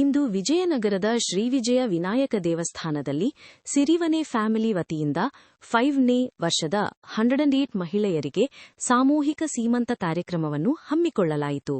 ಇಂದು ವಿಜಯನಗರದ ಶ್ರೀವಿಜಯ ವಿನಾಯಕ ದೇವಸ್ಥಾನದಲ್ಲಿ ಸಿರಿವನೆ ಫ್ಯಾಮಿಲಿ ವತಿಯಿಂದ 5ನೇ ವರ್ಷದ 108 ಮಹಿಳೆಯರಿಗೆ ಸಾಮೂಹಿಕ ಸೀಮಂತ ಕಾರ್ಯಕ್ರಮವನ್ನು ಹಮ್ಮಿಕೊಳ್ಳಲಾಯಿತು.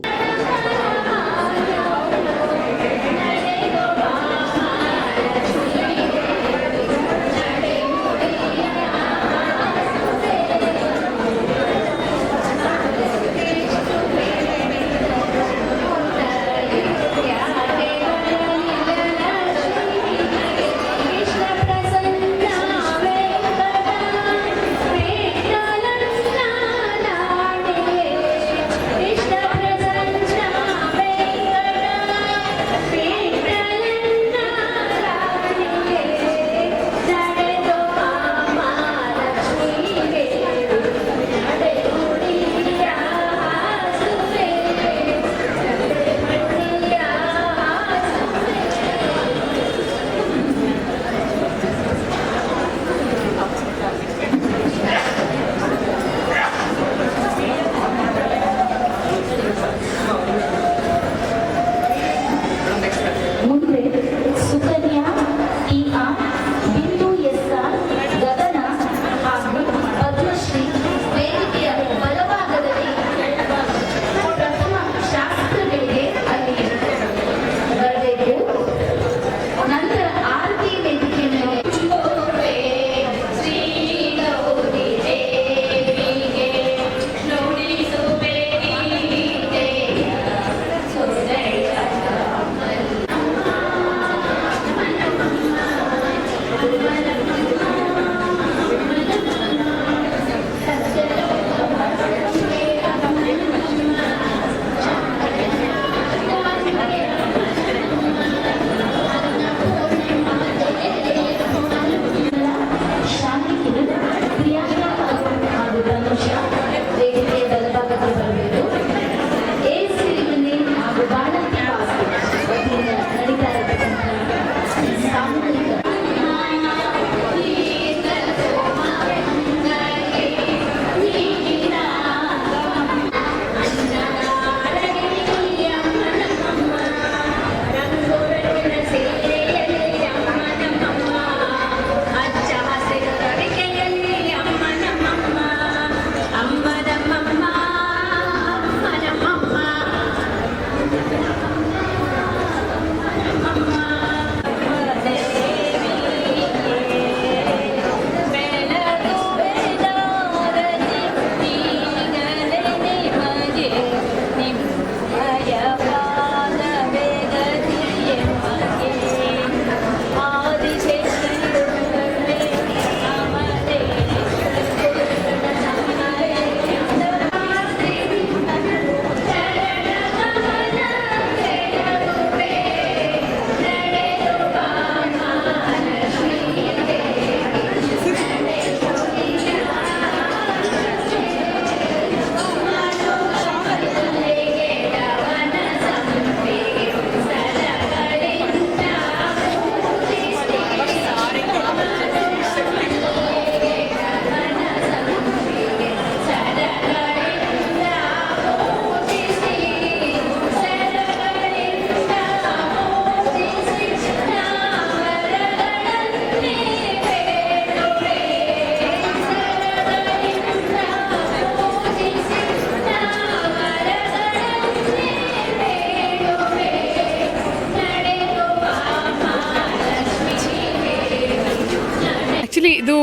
ಆ್ಯಕ್ಚುಲಿ ಇದು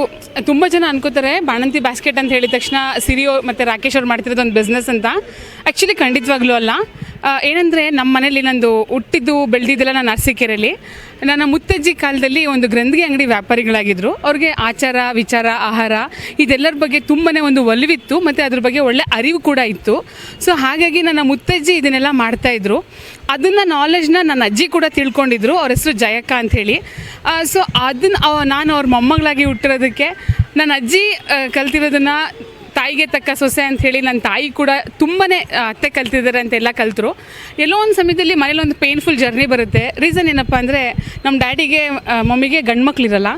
ತುಂಬ ಜನ ಅನ್ಕೋತಾರೆ ಬಾಣಂತಿ ಬ್ಯಾಸ್ಕೆಟ್ ಅಂತ ಹೇಳಿದ ತಕ್ಷಣ ಸಿರಿಯೋ ಮತ್ತು ರಾಕೇಶ್ ಅವ್ರು ಮಾಡ್ತಿರೋದು ಒಂದು ಬಿಸ್ನೆಸ್ ಅಂತ. ಆ್ಯಕ್ಚುಲಿ ಖಂಡಿತವಾಗ್ಲೂ ಅಲ್ಲ. ಏನಂದರೆ ನಮ್ಮ ಮನೇಲಿ ನಂದು ಹುಟ್ಟಿದ್ದು ಬೆಳೆದಿದ್ದೆಲ್ಲ ನಾನು ಅರಸೀಕೆರೆಯಲ್ಲಿ. ನನ್ನ ಮುತ್ತಜ್ಜಿ ಕಾಲದಲ್ಲಿ ಒಂದು ಗ್ರಂಥಿಗೆ ಅಂಗಡಿ ವ್ಯಾಪಾರಿಗಳಾಗಿದ್ದರು. ಅವ್ರಿಗೆ ಆಚಾರ ವಿಚಾರ ಆಹಾರ ಇದೆಲ್ಲರ ಬಗ್ಗೆ ತುಂಬಾ ಒಂದು ಒಲವಿತ್ತು ಮತ್ತು ಅದ್ರ ಬಗ್ಗೆ ಒಳ್ಳೆ ಅರಿವು ಕೂಡ ಇತ್ತು. ಸೊ ಹಾಗಾಗಿ ನನ್ನ ಮುತ್ತಜ್ಜಿ ಇದನ್ನೆಲ್ಲ ಮಾಡ್ತಾಯಿದ್ರು. ಅದನ್ನು ನಾಲೆಜ್ನ ನನ್ನ ಅಜ್ಜಿ ಕೂಡ ತಿಳ್ಕೊಂಡಿದ್ರು. ಅವ್ರ ಹೆಸರು ಜಯಕ್ಕ ಅಂಥೇಳಿ. ಸೊ ಅದನ್ನು ನಾನು ಅವ್ರ ಮೊಮ್ಮಗಳಾಗಿ ಹುಟ್ಟಿರೋದಕ್ಕೆ ನನ್ನ ಅಜ್ಜಿ ಕಲ್ತಿರೋದನ್ನು ತಾಯಿಗೆ ತಕ್ಕ ಸೊಸೆ ಅಂಥೇಳಿ ನನ್ನ ತಾಯಿ ಕೂಡ ತುಂಬಾ ಅತ್ತೆ ಕಲ್ತಿದ್ದಾರೆ ಅಂತೆಲ್ಲ ಕಲ್ತರು. ಎಲ್ಲೋ ಒಂದು ಸಮಯದಲ್ಲಿ ಮನೇಲಿ ಒಂದು ಪೇನ್ಫುಲ್ ಜರ್ನಿ ಬರುತ್ತೆ. ರೀಸನ್ ಏನಪ್ಪ ಅಂದರೆ ನಮ್ಮ ಡ್ಯಾಡಿಗೆ ಮಮ್ಮಿಗೆ ಗಂಡು ಮಕ್ಕಳಿರಲ್ಲ.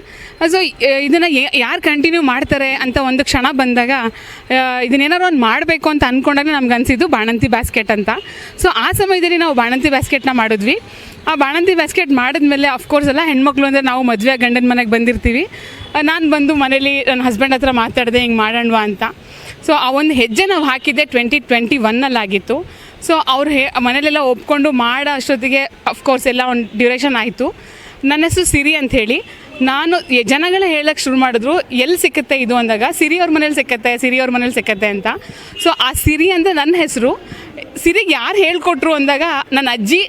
ಸೊ ಇದನ್ನು ಯಾರು ಕಂಟಿನ್ಯೂ ಮಾಡ್ತಾರೆ ಅಂತ ಒಂದು ಕ್ಷಣ ಬಂದಾಗ ಇದನ್ನೇನಾರು ಒಂದು ಮಾಡಬೇಕು ಅಂತ ಅಂದ್ಕೊಂಡಾಗ ನಮ್ಗೆ ಅನಿಸಿದ್ದು ಬಾಣಂತಿ ಬ್ಯಾಸ್ಕೆಟ್ ಅಂತ. ಸೊ ಆ ಸಮಯದಲ್ಲಿ ನಾವು ಬಾಣಂತಿ ಬ್ಯಾಸ್ಕೆಟ್ನ ಮಾಡಿದ್ವಿ. ಆ ಬಾಣಂತಿ ಬ್ಯಾಸ್ಕೆಟ್ ಮಾಡಿದ್ಮೇಲೆ ಅಫ್ಕೋರ್ಸ್ ಎಲ್ಲ ಹೆಣ್ಮಕ್ಳು ಅಂದರೆ ನಾವು ಮದುವೆ ಗಂಡನ ಮನೆಗೆ ಬಂದಿರ್ತೀವಿ. ನಾನು ಬಂದು ಮನೇಲಿ ನನ್ನ ಹಸ್ಬೆಂಡ್ ಹತ್ರ ಮಾತಾಡಿದೆ ಹಿಂಗೆ ಮಾಡೋಣವಾ ಅಂತ. ಸೊ ಆ ಒಂದು ಹೆಜ್ಜೆ ನಾವು ಹಾಕಿದ್ದೆ 2021 ಆಗಿತ್ತು. ಸೊ ಅವ್ರು ಮನೇಲೆಲ್ಲ ಒಪ್ಕೊಂಡು ಮಾಡೋ ಅಷ್ಟೊತ್ತಿಗೆ ಅಫ್ಕೋರ್ಸ್ ಎಲ್ಲ ಒಂದು ಡ್ಯೂರೇಷನ್ ಆಯಿತು. ನನ್ನ ಹೆಸರು ಸಿರಿ ಅಂಥೇಳಿ. ನಾನು ಜನಗಳ ಹೇಳಕ್ಕೆ ಶುರು ಮಾಡಿದ್ರು, ಎಲ್ಲಿ ಸಿಕ್ಕುತ್ತೆ ಇದು ಅಂದಾಗ ಸಿರಿಯವ್ರ ಮನೇಲಿ ಸಿಕ್ಕತ್ತೆ ಅಂತ. ಸೊ ಆ ಸಿರಿ ಅಂದರೆ ನನ್ನ ಹೆಸರು. ಸಿರಿಗೆ ಯಾರು ಹೇಳ್ಕೊಟ್ರು ಅಂದಾಗ ನನ್ನ ಅಜ್ಜಿ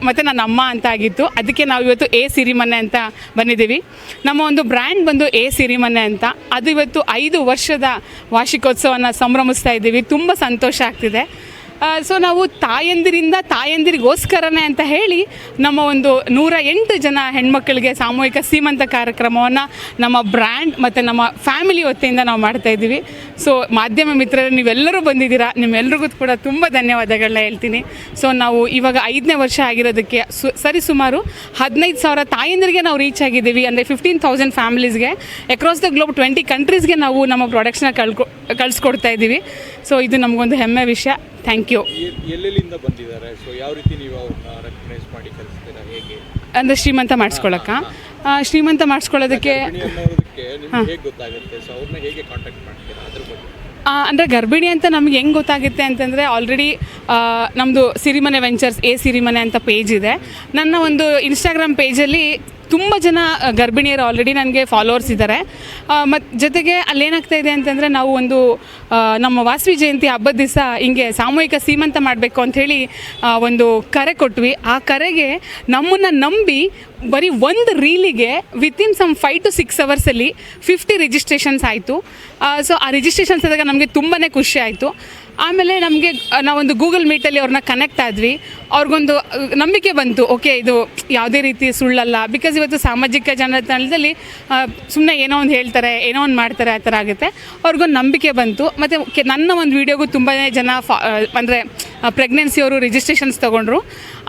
ಮತ್ತು ನನ್ನ ಅಮ್ಮ ಅಂತ ಆಗಿತ್ತು. ಅದಕ್ಕೆ ನಾವು ಇವತ್ತು ಸಿರಿಮನೆ ಅಂತ ಬಂದಿದ್ದೀವಿ. ನಮ್ಮ ಒಂದು ಬ್ರ್ಯಾಂಡ್ ಬಂದು ಸಿರಿಮನೆ ಅಂತ. ಅದು ಇವತ್ತು 5 ವರ್ಷದ ವಾರ್ಷಿಕೋತ್ಸವನ ಸಂಭ್ರಮಿಸ್ತಾ ಇದ್ದೀವಿ. ತುಂಬ ಸಂತೋಷ ಆಗ್ತಿದೆ. ಸೊ ನಾವು ತಾಯಂದಿರಿಗೋಸ್ಕರನೇ ಅಂತ ಹೇಳಿ ನಮ್ಮ ಒಂದು 108 ಜನ ಹೆಣ್ಮಕ್ಳಿಗೆ ಸಾಮೂಹಿಕ ಸೀಮಂತ ಕಾರ್ಯಕ್ರಮವನ್ನು ನಮ್ಮ ಬ್ರ್ಯಾಂಡ್ ಮತ್ತು ನಮ್ಮ ಫ್ಯಾಮಿಲಿ ವತಿಯಿಂದ ನಾವು ಮಾಡ್ತಾಯಿದ್ದೀವಿ. ಸೊ ಮಾಧ್ಯಮ ಮಿತ್ರರು ನೀವೆಲ್ಲರೂ ಬಂದಿದ್ದೀರಾ, ನಿಮ್ಮೆಲ್ರಿಗೂ ಕೂಡ ತುಂಬ ಧನ್ಯವಾದಗಳನ್ನ ಹೇಳ್ತೀನಿ. ಸೊ ನಾವು ಇವಾಗ 5ನೇ ವರ್ಷ ಆಗಿರೋದಕ್ಕೆ ಸರಿಸುಮಾರು 15,000 ತಾಯಂದಿರಿಗೆ ನಾವು ರೀಚ್ ಆಗಿದ್ದೀವಿ. ಅಂದರೆ 15,000 ಫ್ಯಾಮಿಲೀಸ್ಗೆ ಅಕ್ರಾಸ್ ದ ಗ್ಲೋಬ್ 20 ಕಂಟ್ರೀಸ್ಗೆ ನಾವು ನಮ್ಮ ಪ್ರಾಡಕ್ಟ್ಸ್ನ ಕಳಿಸ್ಕೊಡ್ತಾ ಇದ್ದೀವಿ. ಸೊ ಇದು ನಮಗೊಂದು ಹೆಮ್ಮೆ ವಿಷಯ. Thank you. ಎಲ್ಲೆಲ್ಲಿಂದ ಬಂದಿದ್ದಾರೆ? ಸೊ ಯಾವ ರೀತಿ ನೀವು ಅವ್ರನ್ನ ರೆಕಗ್ನೈಸ್ ಮಾಡಿ ಕಳಿಸ್ತೀರಾ? ಹೇಗೆ ಅಂದರೆ ಶ್ರೀಮಂತ ಮಾಡಿಸ್ಕೊಳ್ಳೋದಕ್ಕೆ ಹೇಗೆ ಗೊತ್ತಾಗುತ್ತೆ? ಸೊ ಅವ್ರನ್ನ ಹೇಗೆ ಕಾಂಟ್ಯಾಕ್ಟ್ ಮಾಡ್ತೀರಾ ಅದ್ರ ಬಗ್ಗೆ? ಅಂದರೆ ಗರ್ಭಿಣಿ ಅಂತ ನಮ್ಗೆ ಹೆಂಗೆ ಗೊತ್ತಾಗುತ್ತೆ ಅಂತಂದರೆ ಆಲ್ರೆಡಿ ನಮ್ಮದು ಸಿರಿಮನೆ ವೆಂಚರ್ಸ್ ಸಿರಿಮನೆ ಅಂತ ಪೇಜ್ ಇದೆ. ನನ್ನ ಒಂದು ಇನ್ಸ್ಟಾಗ್ರಾಮ್ ಪೇಜಲ್ಲಿ ತುಂಬ ಜನ ಗರ್ಭಿಣಿಯರು ಆಲ್ರೆಡಿ ನನಗೆ ಫಾಲೋವರ್ಸ್ ಇದ್ದಾರೆ. ಮತ್ತು ಜೊತೆಗೆ ಅಲ್ಲೇನಾಗ್ತಾ ಇದೆ ಅಂತಂದರೆ ನಾವು ಒಂದು ನಮ್ಮ ವಾಸವಿ ಜಯಂತಿ ಹಬ್ಬದ ದಿವಸ ಹಿಂಗೆ ಸಾಮೂಹಿಕ ಸೀಮಂತ ಮಾಡಬೇಕು ಅಂಥೇಳಿ ಒಂದು ಕರೆ ಕೊಟ್ವಿ. ಆ ಕರೆಗೆ ನಮ್ಮನ್ನು ನಂಬಿ ಬರೀ ಒಂದು ರೀಲಿಗೆ ವಿತಿನ್ ಸಮ್ 5 to 6 ಅವರ್ಸಲ್ಲಿ 50 ರಿಜಿಸ್ಟ್ರೇಷನ್ಸ್ ಆಯಿತು. ಸೊ ಆ ರಿಜಿಸ್ಟ್ರೇಷನ್ಸ್ ಆದಾಗ ನಮಗೆ ತುಂಬಾ ಖುಷಿ ಆಯಿತು. ಆಮೇಲೆ ನಮಗೆ ನಾವೊಂದು ಗೂಗಲ್ ಮೀಟಲ್ಲಿ ಅವ್ರನ್ನ ಕನೆಕ್ಟ್ ಆದ್ವಿ. ಅವ್ರಿಗೊಂದು ನಂಬಿಕೆ ಬಂತು, ಓಕೆ ಇದು ಯಾವುದೇ ರೀತಿ ಸುಳ್ಳಲ್ಲ. ಬಿಕಾಸ್ ಇವತ್ತು ಸಾಮಾಜಿಕ ಜಾಲತಾಣದಲ್ಲಿ ಸುಮ್ಮನೆ ಏನೋ ಒಂದು ಹೇಳ್ತಾರೆ, ಏನೋ ಒಂದು ಮಾಡ್ತಾರೆ, ಆ ಥರ ಆಗುತ್ತೆ. ಅವ್ರಿಗೊಂದು ನಂಬಿಕೆ ಬಂತು. ಮತ್ತು ನನ್ನ ಒಂದು ವೀಡಿಯೋಗೂ ತುಂಬಾ ಜನ ಅಂದರೆ ಪ್ರೆಗ್ನೆನ್ಸಿಯವರು ರಿಜಿಸ್ಟ್ರೇಷನ್ಸ್ ತೊಗೊಂಡ್ರು.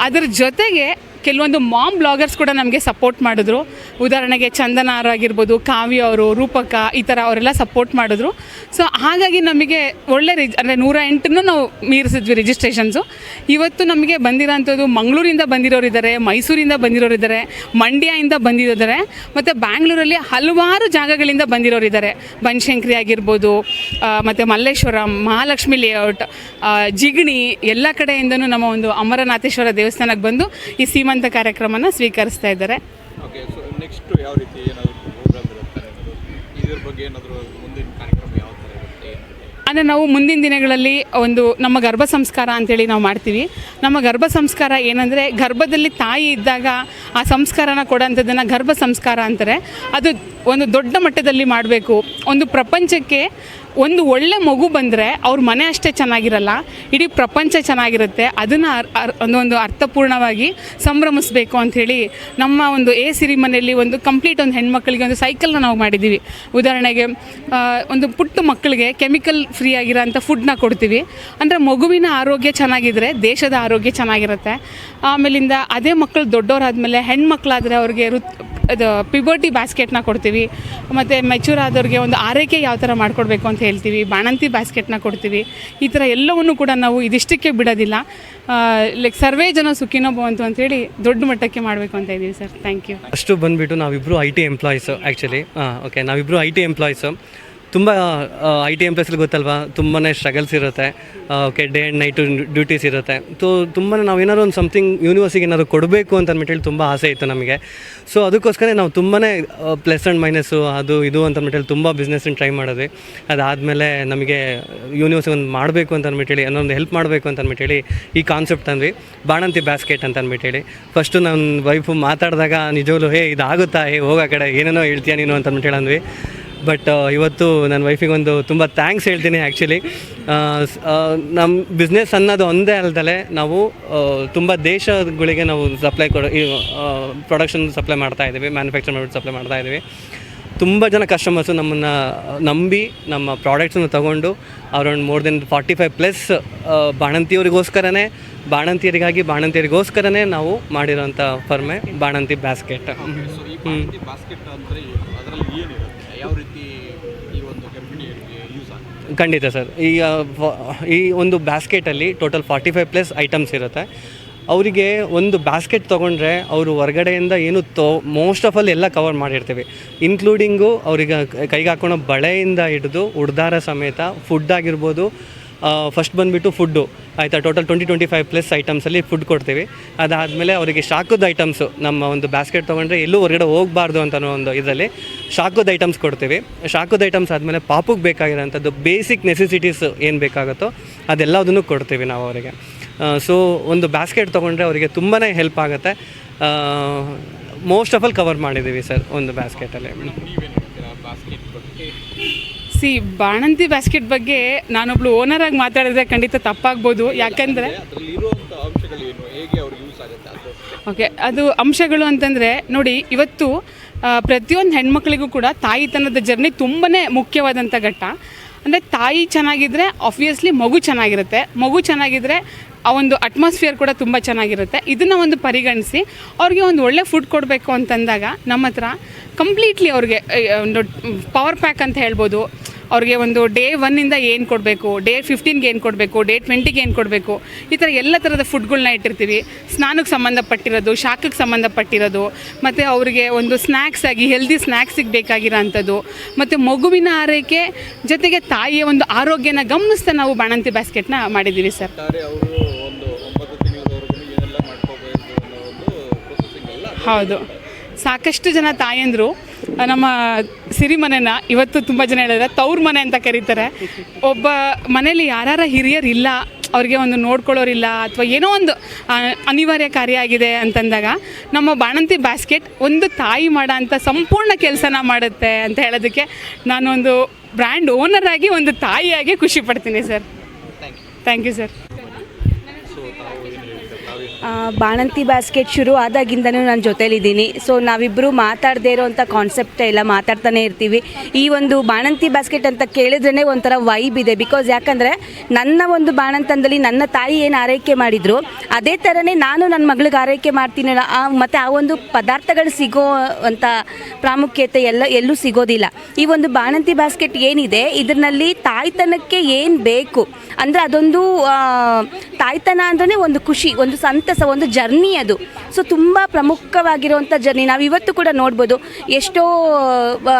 ಅದ್ರ ಜೊತೆಗೆ ಕೆಲವೊಂದು ಮಾಮ್ ಬ್ಲಾಗರ್ಸ್ ಕೂಡ ನಮಗೆ ಸಪೋರ್ಟ್ ಮಾಡಿದ್ರು. ಉದಾಹರಣೆಗೆ ಚಂದನ ಆಗಿರ್ಬೋದು, ಕಾವ್ಯ ಅವರು, ರೂಪಕ, ಈ ಥರ ಅವರೆಲ್ಲ ಸಪೋರ್ಟ್ ಮಾಡಿದ್ರು. ಸೊ ಹಾಗಾಗಿ ನಮಗೆ ಒಳ್ಳೆ ಅಂದರೆ 108 ನಾವು ಮೀರಿಸಿದ್ವಿ ರಿಜಿಸ್ಟ್ರೇಷನ್ಸು. ಇವತ್ತು ನಮಗೆ ಬಂದಿರೋಂಥದ್ದು ಮಂಗಳೂರಿಂದ ಬಂದಿರೋರಿದ್ದಾರೆ, ಮೈಸೂರಿಂದ ಬಂದಿರೋರಿದ್ದಾರೆ, ಮಂಡ್ಯದಿಂದ ಬಂದಿರೋದ್ದಾರೆ, ಮತ್ತು ಬ್ಯಾಂಗ್ಳೂರಲ್ಲಿ ಹಲವಾರು ಜಾಗಗಳಿಂದ ಬಂದಿರೋರಿದ್ದಾರೆ. ಬನಶಂಕರಿ ಆಗಿರ್ಬೋದು, ಮತ್ತು ಮಲ್ಲೇಶ್ವರಂ, ಮಹಾಲಕ್ಷ್ಮಿ ಲೇಔಟ್, ಜಿಗಣಿ, ಎಲ್ಲ ಕಡೆಯಿಂದನೂ ನಮ್ಮ ಒಂದು ಅಮರನಾಥೇಶ್ವರ ದೇವಸ್ಥಾನಕ್ಕೆ ಬಂದು ಈ ಸೀಮಂತ ಕಾರ್ಯಕ್ರಮನ ಸ್ವೀಕರಿಸ್ತಾ ಇದ್ದಾರೆ. ಓಕೆ, ಸೊ ನೆಕ್ಸ್ಟ್ ಯಾವ ರೀತಿ ಏನಾದರೂ ಪ್ರೋಗ್ರಾಮ್ ಇರುತ್ತೆ? ಇದ್ರ ಬಗ್ಗೆ ಏನಾದರೂ ಮುಂದಿನ ಕಾರ್ಯಕ್ರಮ ಯಾವ ಥರ ಇರುತ್ತೆ? ಅಂದರೆ ನಾವು ಮುಂದಿನ ದಿನಗಳಲ್ಲಿ ಒಂದು ನಮ್ಮ ಗರ್ಭ ಸಂಸ್ಕಾರ ಅಂತೇಳಿ ನಾವು ಮಾಡ್ತೀವಿ. ನಮ್ಮ ಗರ್ಭ ಸಂಸ್ಕಾರ ಏನಂದರೆ, ಗರ್ಭದಲ್ಲಿ ತಾಯಿ ಇದ್ದಾಗ ಆ ಸಂಸ್ಕಾರನ ಕೊಡೋಂಥದ್ದನ್ನು ಗರ್ಭ ಸಂಸ್ಕಾರ ಅಂತಾರೆ. ಅದು ಒಂದು ದೊಡ್ಡ ಮಟ್ಟದಲ್ಲಿ ಮಾಡಬೇಕು. ಒಂದು ಪ್ರಪಂಚಕ್ಕೆ ಒಂದು ಒಳ್ಳೆ ಮಗು ಬಂದರೆ ಅವ್ರ ಮನೆ ಅಷ್ಟೇ ಚೆನ್ನಾಗಿರಲ್ಲ, ಇಡೀ ಪ್ರಪಂಚ ಚೆನ್ನಾಗಿರುತ್ತೆ. ಅದನ್ನು ಒಂದು ಅರ್ಥಪೂರ್ಣವಾಗಿ ಸಂಭ್ರಮಿಸಬೇಕು ಅಂಥೇಳಿ ನಮ್ಮ ಒಂದು ಸಿರಿಮನೆಯಲ್ಲಿ ಒಂದು ಕಂಪ್ಲೀಟ್ ಒಂದು ಹೆಣ್ಮಕ್ಳಿಗೆ ಒಂದು ಸೈಕಲ್ನ ನಾವು ಮಾಡಿದ್ದೀವಿ. ಉದಾಹರಣೆಗೆ ಒಂದು ಪುಟ್ಟ ಮಕ್ಕಳಿಗೆ ಕೆಮಿಕಲ್ ಫ್ರೀ ಆಗಿರೋಂಥ ಫುಡ್ನ ಕೊಡ್ತೀವಿ. ಅಂದರೆ ಮಗುವಿನ ಆರೋಗ್ಯ ಚೆನ್ನಾಗಿದ್ದರೆ ದೇಶದ ಆರೋಗ್ಯ ಚೆನ್ನಾಗಿರುತ್ತೆ. ಆಮೇಲಿಂದ ಅದೇ ಮಕ್ಕಳು ದೊಡ್ಡವರಾದಮೇಲೆ ಹೆಣ್ಮಕ್ಳಾದರೆ ಅವ್ರಿಗೆ ಅದು ಪಿಬರ್ಟಿ ಬ್ಯಾಸ್ಕೆಟ್ನ ಕೊಡ್ತೀವಿ. ಮತ್ತು ಮೆಚೂರ್ ಆದವ್ರಿಗೆ ಒಂದು ಆರೈಕೆ ಯಾವ ಥರ ಮಾಡ್ಕೊಡ್ಬೇಕು ಅಂತ ಹೇಳ್ತೀವಿ. ಬಾಣಂತಿ ಬ್ಯಾಸ್ಕೆಟ್ನ ಕೊಡ್ತೀವಿ. ಈ ಥರ ಎಲ್ಲವನ್ನೂ ಕೂಡ ನಾವು ಇದಿಷ್ಟಕ್ಕೆ ಬಿಡೋದಿಲ್ಲ. ಲೈಕ್ ಸರ್ವೇ ಜನ ಸುಖಿನೋ ಭವಂತು ಅಂತೇಳಿ ದೊಡ್ಡ ಮಟ್ಟಕ್ಕೆ ಮಾಡಬೇಕು ಅಂತ ಇದ್ದೀವಿ ಸರ್. Thank you. ಅಷ್ಟು ಬಂದುಬಿಟ್ಟು ನಾವಿಬ್ಬರು IT ಎಂಪ್ಲಾಯೀಸು ಆ್ಯಕ್ಚುಲಿ. ಓಕೆ, ನಾವಿಬ್ಬರು IT ಎಂಪ್ಲಾಯೀಸು. ತುಂಬ IT ಎಂಪ್ಲಾಯ್ಸ್ಗೆ ಗೊತ್ತಲ್ವಾ, ತುಂಬಾ ಸ್ಟ್ರಗಲ್ಸ್ ಇರುತ್ತೆ. Okay, day and night duties ಇರುತ್ತೆ. ಸೊ ತುಂಬಾ ನಾವು ಏನಾದ್ರು ಒಂದು ಸಮಥಿಂಗ್ ಯೂನಿವರ್ಸಿಗೆ ಏನಾದ್ರು ಕೊಡಬೇಕು ಅಂತ ಅಂದ್ಬಿಟ್ಟು ತುಂಬ ಆಸೆ ಇತ್ತು ನಮಗೆ. ಸೊ ಅದಕ್ಕೋಸ್ಕರ ನಾವು ತುಂಬಾ ಪ್ಲಸ್ ಆ್ಯಂಡ್ ಮೈನಸ್ಸು ಅದು ಇದು ಅಂತ ಅಂದ್ಬಿಟ್ಟು ತುಂಬ ಬಿಸ್ನೆಸ್ನ ಟ್ರೈ ಮಾಡಿದ್ವಿ. ಅದಾದಮೇಲೆ ನಮಗೆ ಯೂನಿವರ್ಸಿಗೆ ಒಂದು ಮಾಡಬೇಕು ಅಂತ ಅಂದ್ಬಿಟ್ಟು ಅನ್ನೊಂದು ಹೆಲ್ಪ್ ಮಾಡಬೇಕು ಅಂತ ಅಂದ್ಬಿಟ್ಟು ಈ ಕಾನ್ಸೆಪ್ಟ್ ಅಂದ್ವಿ, ಬಾಣಂತಿ ಬ್ಯಾಸ್ಕೆಟ್ ಅಂತ ಅಂದ್ಬಿಟ್ಟು. ಫಸ್ಟು ನನ್ನ ವೈಫು ಮಾತಾಡಿದಾಗ ನಿಜವೂ ಇದಾಗುತ್ತಾ, ಹೋಗೋ ಕಡೆ ಏನೇನೋ ಹೇಳ್ತೀಯ ನೀನು ಅಂತ ಅಂದ್ಬಿಟ್ಟು ಅಂದ್ವಿ. ಬಟ್ ಇವತ್ತು ನನ್ನ ವೈಫಿಗೆ ಒಂದು ತುಂಬ ಥ್ಯಾಂಕ್ಸ್ ಹೇಳ್ತೀನಿ. ಆ್ಯಕ್ಚುಲಿ ನಮ್ಮ ಬಿಸ್ನೆಸ್ ಅನ್ನೋದು ಒಂದೇ ಅಲ್ಲದೆ ನಾವು ತುಂಬ ದೇಶಗಳಿಗೆ ನಾವು ಪ್ರೊಡಕ್ಷನ್ ಸಪ್ಲೈ ಮಾಡ್ತಾಯಿದ್ದೀವಿ, ಮ್ಯಾನುಫ್ಯಾಕ್ಚರ್ ಮಾಡಿಬಿಟ್ಟು ಸಪ್ಲೈ ಮಾಡ್ತಾಯಿದ್ದೀವಿ. ತುಂಬ ಜನ ಕಸ್ಟಮರ್ಸು ನಮ್ಮನ್ನು ನಂಬಿ ನಮ್ಮ ಪ್ರಾಡಕ್ಟ್ಸನ್ನು ತೊಗೊಂಡು ಅರೌಂಡ್ ಮೋರ್ ದೆನ್ 45+ ಬಾಣಂತಿಯವರಿಗೋಸ್ಕರನೇ, ಬಾಣಂತಿಯರಿಗೋಸ್ಕರನೇ ನಾವು ಮಾಡಿರೋಂಥ ಫರ್ಮೆ ಬಾಣಂತಿ ಬ್ಯಾಸ್ಕೆಟ್. ಬ್ಯಾಸ್ಕೆಟ್ ಅಂದರೆ ಅದರಲ್ಲಿ ಏನಿರುತ್ತೆ, ಯಾವ ರೀತಿ ಈ ಒಂದು ಗರ್ಭಿಣಿಯರಿಗೆ ಯೂಸ್ ಆಗುತ್ತೆ? ಖಂಡಿತ ಸರ್. ಈಗ ಈ ಒಂದು ಬ್ಯಾಸ್ಕೆಟಲ್ಲಿ ಟೋಟಲ್ 45+ ಐಟಮ್ಸ್ ಇರುತ್ತೆ. ಅವರಿಗೆ ಒಂದು ಬ್ಯಾಸ್ಕೆಟ್ ತೊಗೊಂಡ್ರೆ ಅವರು ಹೊರಗಡೆಯಿಂದ ಏನು ಮೋಸ್ಟ್ ಆಫ್ ಆಲ್ ಎಲ್ಲ ಕವರ್ ಮಾಡಿರ್ತೀವಿ, ಇನ್ಕ್ಲೂಡಿಂಗು ಅವ್ರಿಗೆ ಕೈಗೆ ಹಾಕೊಳ್ಳೋ ಬಳೆಯಿಂದ ಹಿಡಿದು ಉಡ್ದಾರ ಸಮೇತ ಫುಡ್ ಆಗಿರ್ಬೋದು. ಫಸ್ಟ್ ಬಂದುಬಿಟ್ಟು ಫುಡ್ಡು ಆಯಿತಾ, ಟೋಟಲ್ 20-25+ ಐಟಮ್ಸಲ್ಲಿ ಫುಡ್ ಕೊಡ್ತೀವಿ. ಅದಾದಮೇಲೆ ಅವರಿಗೆ ಶಾಖದ ಐಟಮ್ಸು, ನಮ್ಮ ಒಂದು ಬ್ಯಾಸ್ಕೆಟ್ ತೊಗೊಂಡ್ರೆ ಎಲ್ಲೂ ಹೊರಗಡೆ ಹೋಗಬಾರ್ದು ಅಂತ ಒಂದು ಇದರಲ್ಲಿ ಶಾಖದ ಐಟಮ್ಸ್ ಕೊಡ್ತೀವಿ. ಶಾಖದ ಐಟಮ್ಸ್ ಆದಮೇಲೆ ಪಾಪುಗೆ ಬೇಕಾಗಿರೋಂಥದ್ದು ಬೇಸಿಕ್ ನೆಸೆಸಿಟೀಸ್ ಏನು ಬೇಕಾಗುತ್ತೋ ಅದೆಲ್ಲದನ್ನು ಕೊಡ್ತೀವಿ ನಾವು ಅವರಿಗೆ. ಸೊ ಒಂದು ಬ್ಯಾಸ್ಕೆಟ್ ತೊಗೊಂಡ್ರೆ ಅವರಿಗೆ ತುಂಬಾ ಹೆಲ್ಪ್ ಆಗುತ್ತೆ. ಮೋಸ್ಟ್ ಆಫ್ ಆಲ್ ಕವರ್ ಮಾಡಿದ್ದೀವಿ ಸರ್ ಒಂದು ಬ್ಯಾಸ್ಕೆಟಲ್ಲಿ. ಬಾಸ್ಕೆಟ್ ಬಗ್ಗೆ ಬಾಣಂತಿ ಬ್ಯಾಸ್ಕೆಟ್ ಬಗ್ಗೆ ನಾನೊಬ್ಳು ಓನರಾಗಿ ಮಾತಾಡಿದ್ರೆ ಖಂಡಿತ ತಪ್ಪಾಗ್ಬೋದು. ಯಾಕಂದರೆ ಅದರಲ್ಲಿ ಇರುವಂಥ ಅಂಶಗಳೇನು, ಹೇಗೆ ಅವ್ರಿಗೆ ಯೂಸ್ ಆಗುತ್ತೆ ಅದು? ಓಕೆ, ಅದು ಅಂಶಗಳು ಅಂತಂದರೆ ನೋಡಿ, ಇವತ್ತು ಪ್ರತಿಯೊಂದು ಹೆಣ್ಮಕ್ಳಿಗೂ ಕೂಡ ತಾಯಿತನದ ಜರ್ನಿ ತುಂಬಾ ಮುಖ್ಯವಾದಂಥ ಘಟ್ಟ. ಅಂದರೆ ತಾಯಿ ಚೆನ್ನಾಗಿದ್ದರೆ ಆಬ್ವಿಯಸ್ಲಿ ಮಗು ಚೆನ್ನಾಗಿರುತ್ತೆ, ಮಗು ಚೆನ್ನಾಗಿದ್ದರೆ ಆ ಒಂದು ಅಟ್ಮಾಸ್ಫಿಯರ್ ಕೂಡ ತುಂಬ ಚೆನ್ನಾಗಿರುತ್ತೆ. ಇದನ್ನು ಒಂದು ಪರಿಗಣಿಸಿ ಅವ್ರಿಗೆ ಒಂದು ಒಳ್ಳೆ ಫುಡ್ ಕೊಡಬೇಕು ಅಂತಂದಾಗ ನಮ್ಮ ಹತ್ರ ಕಂಪ್ಲೀಟ್ಲಿ ಅವ್ರಿಗೆ ಒಂದು ಪವರ್ ಪ್ಯಾಕ್ ಅಂತ ಹೇಳ್ಬೋದು. ಅವ್ರಿಗೆ ಒಂದು ಡೇ 1ಇಂದ ಏನು ಕೊಡಬೇಕು, ಡೇ 15ಗೆ ಏನು ಕೊಡಬೇಕು, ಡೇ 20ಗೆ ಏನು ಕೊಡಬೇಕು, ಈ ಥರ ಎಲ್ಲ ಥರದ ಫುಡ್ಗಳನ್ನ ಇಟ್ಟಿರ್ತೀವಿ. ಸ್ನಾನಕ್ಕೆ ಸಂಬಂಧಪಟ್ಟಿರೋದು, ಶಾಖಕ್ಕೆ ಸಂಬಂಧಪಟ್ಟಿರೋದು, ಮತ್ತು ಅವರಿಗೆ ಒಂದು ಸ್ನ್ಯಾಕ್ಸ್ ಆಗಿ ಹೆಲ್ದಿ ಸ್ನ್ಯಾಕ್ಸಿಗೆ ಬೇಕಾಗಿರೋ ಅಂಥದ್ದು, ಮತ್ತು ಮಗುವಿನ ಆರೈಕೆ ಜೊತೆಗೆ ತಾಯಿಯ ಒಂದು ಆರೋಗ್ಯನ ಗಮನಿಸ್ತಾ ನಾವು ಬಾಣಂತಿ ಬ್ಯಾಸ್ಕೆಟ್ನ ಮಾಡಿದ್ದೀವಿ ಸರ್. ಅವರು ಒಂದು 9 ತಿಂಗಳವರೆಗೂ ಏನೆಲ್ಲ ಮಾಡ್ಕೋಬೇಕು ಅನ್ನೋ ಒಂದು ಪ್ರೊಸೆಸಿಂಗ್ ಎಲ್ಲ. ಹೌದು, ಸಾಕಷ್ಟು ಜನ ತಾಯಂದರು ನಮ್ಮ ಸಿರಿಮನೆನ ಇವತ್ತು ತುಂಬ ಜನ ಹೇಳಿದ್ರೆ ತವ್ರ ಮನೆ ಅಂತ ಕರೀತಾರೆ. ಒಬ್ಬ ಮನೇಲಿ ಯಾರು ಹಿರಿಯರಿಲ್ಲ, ಅವ್ರಿಗೆ ಒಂದು ನೋಡ್ಕೊಳ್ಳೋರಿಲ್ಲ, ಅಥವಾ ಏನೋ ಒಂದು ಅನಿವಾರ್ಯ ಕಾರ್ಯ ಆಗಿದೆ ಅಂತಂದಾಗ ನಮ್ಮ ಬಾಣಂತಿ ಬ್ಯಾಸ್ಕೆಟ್ ಒಂದು ತಾಯಿ ಮಾಡೋ ಅಂಥ ಸಂಪೂರ್ಣ ಕೆಲಸನ ಮಾಡುತ್ತೆ ಅಂತ ಹೇಳೋದಕ್ಕೆ ನಾನು ಒಂದು ಬ್ರ್ಯಾಂಡ್ ಓನರ್ ಆಗಿ, ಒಂದು ತಾಯಿಯಾಗಿ ಖುಷಿ ಪಡ್ತೀನಿ ಸರ್. Thank you sir. ಬಾಣಂತಿ ಬ್ಯಾಸ್ಕೆಟ್ ಶುರು ಆದಾಗಿಂದನೂ ನನ್ನ ಜೊತೇಲಿದ್ದೀನಿ. ಸೊ ನಾವಿಬ್ಬರು ಮಾತಾಡದೇ ಇರೋವಂಥ ಕಾನ್ಸೆಪ್ಟ್ ಎಲ್ಲ ಮಾತಾಡ್ತಾನೆ ಇರ್ತೀವಿ. ಈ ಒಂದು ಬಾಣಂತಿ ಬ್ಯಾಸ್ಕೆಟ್ ಅಂತ ಕೇಳಿದ್ರೇ ಒಂಥರ ವೈಬ್ ಇದೆ. ಬಿಕಾಸ್ ಯಾಕಂದರೆ ನನ್ನ ಒಂದು ಬಾಣಂತನದಲ್ಲಿ ನನ್ನ ತಾಯಿ ಏನು ಆರೈಕೆ ಮಾಡಿದರು ಅದೇ ಥರನೇ ನಾನು ನನ್ನ ಮಗಳಿಗೆ ಆರೈಕೆ ಮಾಡ್ತೀನಿ. ಮತ್ತು ಆ ಒಂದು ಪದಾರ್ಥಗಳು ಸಿಗೋ ಅಂಥ ಪ್ರಾಮುಖ್ಯತೆ ಎಲ್ಲೂ ಸಿಗೋದಿಲ್ಲ. ಈ ಒಂದು ಬಾಣಂತಿ ಬ್ಯಾಸ್ಕೆಟ್ ಏನಿದೆ ಇದರಲ್ಲಿ ತಾಯ್ತನಕ್ಕೆ ಏನು ಬೇಕು ಅಂದರೆ ಅದೊಂದು ತಾಯ್ತನ ಅಂದ್ರೆ ಒಂದು ಖುಷಿ, ಒಂದು ಸಂತಸ, ಒಂದು ಜರ್ನಿ ಅದು. ಸೊ ತುಂಬ ಪ್ರಮುಖವಾಗಿರುವಂಥ ಜರ್ನಿ. ನಾವು ಇವತ್ತು ಕೂಡ ನೋಡ್ಬೋದು ಎಷ್ಟೋ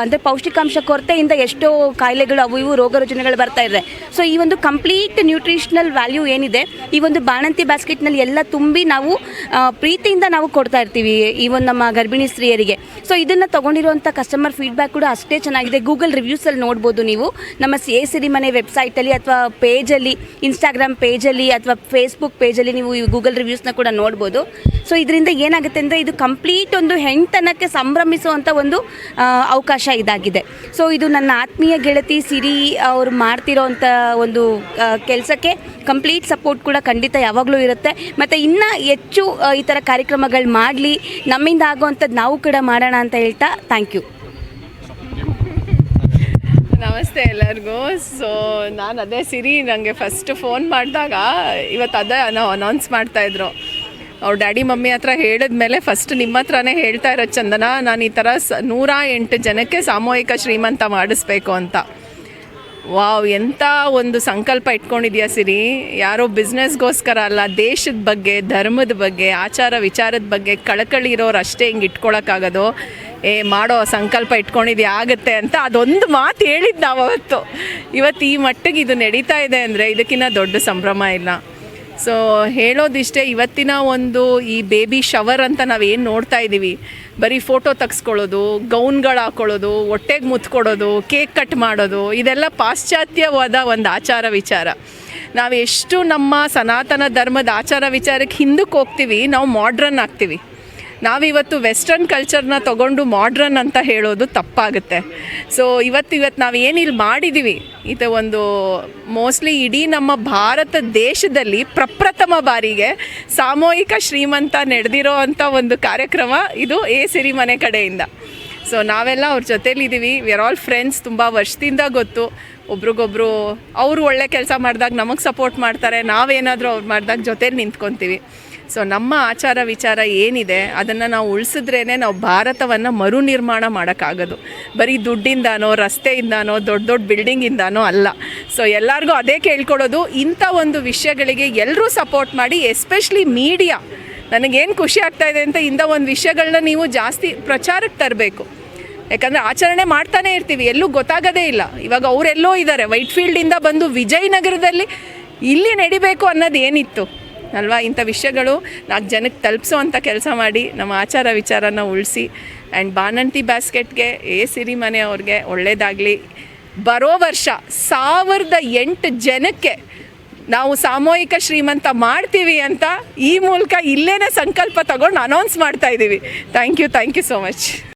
ಅಂದರೆ ಪೌಷ್ಟಿಕಾಂಶ ಕೊರತೆಯಿಂದ ಎಷ್ಟೋ ಕಾಯಿಲೆಗಳು ಅವು ಇವು ರೋಗ ರುಜಿನಗಳು ಬರ್ತಾ ಇದೆ. ಸೊ ಈ ಒಂದು ಕಂಪ್ಲೀಟ್ ನ್ಯೂಟ್ರಿಷನಲ್ ವ್ಯಾಲ್ಯೂ ಏನಿದೆ ಈ ಒಂದು ಬಾಣಂತಿ ಬ್ಯಾಸ್ಕೆಟ್ನಲ್ಲಿ ಎಲ್ಲ ತುಂಬಿ ನಾವು ಪ್ರೀತಿಯಿಂದ ನಾವು ಕೊಡ್ತಾ ಇರ್ತೀವಿ ಈ ಒಂದು ನಮ್ಮ ಗರ್ಭಿಣಿ ಸ್ತ್ರೀಯರಿಗೆ. ಸೊ ಇದನ್ನು ತೊಗೊಂಡಿರುವಂಥ ಕಸ್ಟಮರ್ ಫೀಡ್ಬ್ಯಾಕ್ ಕೂಡ ಅಷ್ಟೇ ಚೆನ್ನಾಗಿದೆ. ಗೂಗಲ್ ರಿವ್ಯೂಸಲ್ಲಿ ನೋಡ್ಬೋದು ನೀವು, ನಮ್ಮ ಸಿರಿಮನೆ ವೆಬ್ಸೈಟಲ್ಲಿ ಅಥವಾ ಪೇಜಲ್ಲಿ, ಇನ್ಸ್ಟಾಗ್ರಾಮ್ ಪೇಜಲ್ಲಿ ಅಥವಾ ಫೇಸ್ಬುಕ್ ಪೇಜಲ್ಲಿ ನೀವು ಈ ಗೂಗಲ್ ರಿವ್ಯೂಸ್ನ ಕೂಡ ನೋಡ್ಬೋದು. ಸೊ ಇದರಿಂದ ಏನಾಗುತ್ತೆ ಅಂದರೆ ಇದು ಕಂಪ್ಲೀಟ್ ಒಂದು ಹೆಣ್ತನಕ್ಕೆ ಸಂಭ್ರಮಿಸುವಂಥ ಒಂದು ಅವಕಾಶ ಇದಾಗಿದೆ. ಸೊ ಇದು ನನ್ನ ಆತ್ಮೀಯ ಗೆಳತಿ ಸಿರಿ ಅವರು ಮಾಡ್ತಿರೋವಂಥ ಒಂದು ಕೆಲಸಕ್ಕೆ ಕಂಪ್ಲೀಟ್ ಸಪೋರ್ಟ್ ಕೂಡ ಖಂಡಿತ ಯಾವಾಗಲೂ ಇರುತ್ತೆ. ಮತ್ತು ಇನ್ನೂ ಹೆಚ್ಚು ಈ ಥರ ಕಾರ್ಯಕ್ರಮಗಳು ಮಾಡಲಿ, ನಮ್ಮಿಂದ ಆಗೋವಂಥದ್ದು ನಾವು ಕೂಡ ಮಾಡೋಣ ಅಂತ ಹೇಳ್ತಾ ಥ್ಯಾಂಕ್ ಯು. ನಮಸ್ತೆ ಎಲ್ಲರಿಗೂ. ಸೊ ನಾನು ಅದೇ ಸಿರಿ ನನಗೆ ಫಸ್ಟ್ ಫೋನ್ ಮಾಡಿದಾಗ ಇವತ್ತು ಅದೇ ನಾವು ಅನೌನ್ಸ್ ಮಾಡ್ತಾಯಿದ್ರು. ಅವ್ರ ಡ್ಯಾಡಿ ಮಮ್ಮಿ ಹತ್ರ ಹೇಳಿದ್ಮೇಲೆ ಫಸ್ಟ್ ನಿಮ್ಮ ಹತ್ರನೇ ಹೇಳ್ತಾ ಇರೋ ಚಂದನ, ನಾನು ಈ ಥರ 108 ಜನಕ್ಕೆ ಸಾಮೂಹಿಕ ಶ್ರೀಮಂತ ಮಾಡಿಸ್ಬೇಕು ಅಂತ. ವಾವ್, ಎಂಥ ಒಂದು ಸಂಕಲ್ಪ ಇಟ್ಕೊಂಡಿದ್ಯಾ ಸಿರಿ. ಯಾರೋ ಬಿಸ್ನೆಸ್ಗೋಸ್ಕರ ಅಲ್ಲ, ದೇಶದ ಬಗ್ಗೆ, ಧರ್ಮದ ಬಗ್ಗೆ, ಆಚಾರ ವಿಚಾರದ ಬಗ್ಗೆ ಕಳಕಳಿ ಇರೋರು ಅಷ್ಟೇ ಹಿಂಗೆ ಇಟ್ಕೊಳಕ್ಕಾಗೋದು. ಮಾಡೋ ಸಂಕಲ್ಪ ಇಟ್ಕೊಂಡಿದ್ಯಾ ಆಗುತ್ತೆ ಅಂತ ಅದೊಂದು ಮಾತು ಹೇಳಿದ್ದು ನಾವು ಅವತ್ತು. ಇವತ್ತು ಈ ಮಟ್ಟಿಗೆ ಇದು ನಡೀತಾ ಇದೆ ಅಂದರೆ ಇದಕ್ಕಿಂತ ದೊಡ್ಡ ಸಂಭ್ರಮ ಇಲ್ಲ. ಸೊ ಹೇಳೋದಿಷ್ಟೇ, ಇವತ್ತಿನ ಒಂದು ಈ ಬೇಬಿ ಶವರ್ ಅಂತ ನಾವೇನು ನೋಡ್ತಾ ಇದ್ದೀವಿ, ಬರೀ ಫೋಟೋ ತೆಗೆಸ್ಕೊಳ್ಳೋದು, ಗೌನ್ಗಳು ಹಾಕ್ಕೊಳ್ಳೋದು, ಹೊಟ್ಟೆಗೆ ಮುತ್ಕೊಡೋದು, ಕೇಕ್ ಕಟ್ ಮಾಡೋದು, ಇದೆಲ್ಲ ಪಾಶ್ಚಾತ್ಯವಾದ ಒಂದು ಆಚಾರ ವಿಚಾರ. ನಾವು ಎಷ್ಟು ನಮ್ಮ ಸನಾತನ ಧರ್ಮದ ಆಚಾರ ವಿಚಾರಕ್ಕೆ ಹಿಂದಕ್ಕೆ ಹೋಗ್ತೀವಿ, ನಾವು ಮಾಡ್ರನ್ ಆಗ್ತೀವಿ. ನಾವಿವತ್ತು ವೆಸ್ಟರ್ನ್ ಕಲ್ಚರ್ನ ತೊಗೊಂಡು ಮಾಡ್ರನ್ ಅಂತ ಹೇಳೋದು ತಪ್ಪಾಗುತ್ತೆ. ಸೊ ಇವತ್ತು ನಾವು ಏನಿಲ್ಲಿ ಮಾಡಿದ್ದೀವಿ, ಇದು ಒಂದು ಮೋಸ್ಟ್ಲಿ ಇಡೀ ನಮ್ಮ ಭಾರತ ದೇಶದಲ್ಲಿ ಪ್ರಪ್ರಥಮ ಬಾರಿಗೆ ಸಾಮೂಹಿಕ ಶ್ರೀಮಂತ ನಡೆದಿರೋ ಅಂಥ ಒಂದು ಕಾರ್ಯಕ್ರಮ ಇದು ಸಿರಿಮನೆ ಕಡೆಯಿಂದ. ಸೊ ನಾವೆಲ್ಲ ಅವ್ರ ಜೊತೇಲಿದ್ದೀವಿ, ವಿ ಆರ್ ಆಲ್ ಫ್ರೆಂಡ್ಸ್. ತುಂಬ ವರ್ಷದಿಂದ ಗೊತ್ತು, ಒಬ್ರಿಗೊಬ್ರು ಅವರು ಒಳ್ಳೆ ಕೆಲಸ ಮಾಡಿದಾಗ ನಮಗೆ ಸಪೋರ್ಟ್ ಮಾಡ್ತಾರೆ, ನಾವೇನಾದರೂ ಅವ್ರು ಮಾಡಿದಾಗ ಜೊತೇಲಿ ನಿಂತ್ಕೊತೀವಿ. ಸೊ ನಮ್ಮ ಆಚಾರ ವಿಚಾರ ಏನಿದೆ ಅದನ್ನು ನಾವು ಉಳಿಸಿದ್ರೇ ನಾವು ಭಾರತವನ್ನು ಮರು ನಿರ್ಮಾಣ ಮಾಡೋಕ್ಕಾಗೋದು. ಬರೀ ದುಡ್ಡಿಂದಾನೋ, ರಸ್ತೆಯಿಂದಾನೋ, ದೊಡ್ಡ ದೊಡ್ಡ ಬಿಲ್ಡಿಂಗಿಂದಾನೋ ಅಲ್ಲ. ಸೊ ಎಲ್ಲರಿಗೂ ಅದೇ ಕೇಳ್ಕೊಡೋದು, ಇಂಥ ಒಂದು ವಿಷಯಗಳಿಗೆ ಎಲ್ಲರೂ ಸಪೋರ್ಟ್ ಮಾಡಿ, ಎಸ್ಪೆಷಲಿ ಮೀಡಿಯಾ ನನಗೇನು ಖುಷಿ ಆಗ್ತಾ ಇದೆ ಅಂತ ಇಂಥ ಒಂದು ವಿಷಯಗಳನ್ನ ನೀವು ಜಾಸ್ತಿ ಪ್ರಚಾರಕ್ಕೆ ತರಬೇಕು. ಯಾಕಂದರೆ ಆಚರಣೆ ಮಾಡ್ತಾನೆ ಇರ್ತೀವಿ, ಎಲ್ಲೂ ಗೊತ್ತಾಗೋದೇ ಇಲ್ಲ. ಇವಾಗ ಅವರೆಲ್ಲೋ ಇದ್ದಾರೆ, ವೈಟ್ಫೀಲ್ಡಿಂದ ಬಂದು ವಿಜಯನಗರದಲ್ಲಿ ಇಲ್ಲಿ ನಡಿಬೇಕು ಅನ್ನೋದು ಏನಿತ್ತು ಅಲ್ವಾ? ಇಂಥ ವಿಷಯಗಳು 4 ಜನಕ್ಕೆ ತಲುಪಿಸೋವಂಥ ಕೆಲಸ ಮಾಡಿ ನಮ್ಮ ಆಚಾರ ವಿಚಾರನ ಉಳಿಸಿ. ಆ್ಯಂಡ್ ಬಾಣಂತಿ ಬ್ಯಾಸ್ಕೆಟ್ಗೆ ಸಿರಿಮನೆ ಅವ್ರಿಗೆ ಒಳ್ಳೆಯದಾಗಲಿ. ಬರೋ ವರ್ಷ 1008 ಜನಕ್ಕೆ ನಾವು ಸಾಮೂಹಿಕ ಶ್ರೀಮಂತ ಮಾಡ್ತೀವಿ ಅಂತ ಈ ಮೂಲಕ ಇಲ್ಲೇ ಸಂಕಲ್ಪ ತಗೊಂಡು ಅನೌನ್ಸ್ ಮಾಡ್ತಾ ಇದ್ದೀವಿ. Thank you so much.